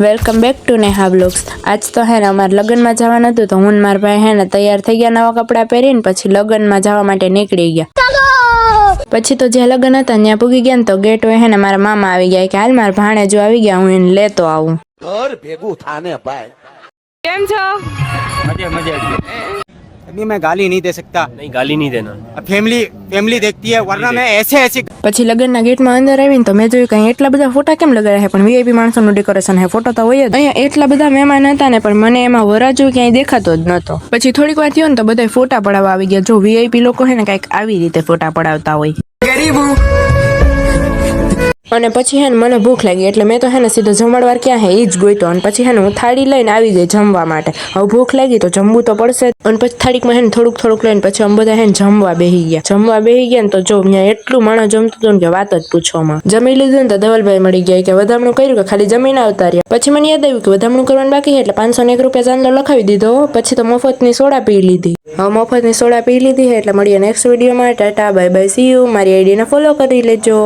Welcome back to Neha blogs. આજ તો હે ને અમારે લગ્નમાં જવાનું હતું તો હું ને મારા ભાઈ હે ને તૈયાર થઈ ગયા નવા કપડાં પહેરીને પછી લગ્નમાં જવા માટે નીકળી ગયા। પછી તો જ્યાં લગ્ન હતા ત્યાં પૂગી ગયા ને તો ગેટ હે ને મારા મામા આવી ગયા કે હાલ મારા ભાણેજો આવી ગયા હું એને લેતો આવું। ઘર ભેગું થાને ભાઈ કેમ છો? मजे मजे अभी मैं गाली नहीं दे सकता। नहीं गाली नहीं देना। अब फैमिली देखती है वरना मैं ऐसे પછી લગ્નના ગેટમાં અંદર આવીને તો મેં જોયું કે એટલા બધા ફોટા કેમ લગાડ્યા છે પણ વીઆઈપી માણસોનું ડેકોરેશન છે ફોટો તો હોય જ। અહીંયા એટલા બધા મહેમાન હતા ને પણ મને એમાં વરાજો ક્યાંય દેખાતો જ નતો। પછી થોડીક વાર થયો ને તો બધા ફોટા પડાવવા આવી ગયા। જો વીઆઈપી લોકો છે ને કઈક આવી રીતે ફોટા પડાવતા હોય। અને પછી હે ને મને ભૂખ લાગી એટલે મેં તો હે ને સીધો જમણવાર ક્યાં હે એ જ ગોઈતો અને પછી હે ને હું થાળી લઈને આવી ગઈ જમવા માટે। હવે ભૂખ લાગી તો જમવું તો પડશે જ। અને પછી થાળીમાં હે ને થોડુંક લઈને પછી અમે બધા હે ને જમવા બેહી ગયા ને તો જો અહીંયા એટલું માણસ જમતું હતું ને કે વાત જ પૂછવામાં। જમી લીધું ને તો ધવલભાઈ મળી ગયા કે વધામણું કર્યું કે ખાલી જમીને આવતા રહ્યા। પછી મને યાદ આવ્યું કે વધામણું કરવાનું બાકી એટલે 501 રૂપિયા ચાંદલો લખાવી દીધો। પછી તો મફતની સોડા પી લીધી। હવે મફતની સોડા પી લીધી એટલે મળીએ નેક્સ્ટ વિડીયોમાં। Tata bye bye see you. મારી આઈડીને ફોલો કરી લેજો।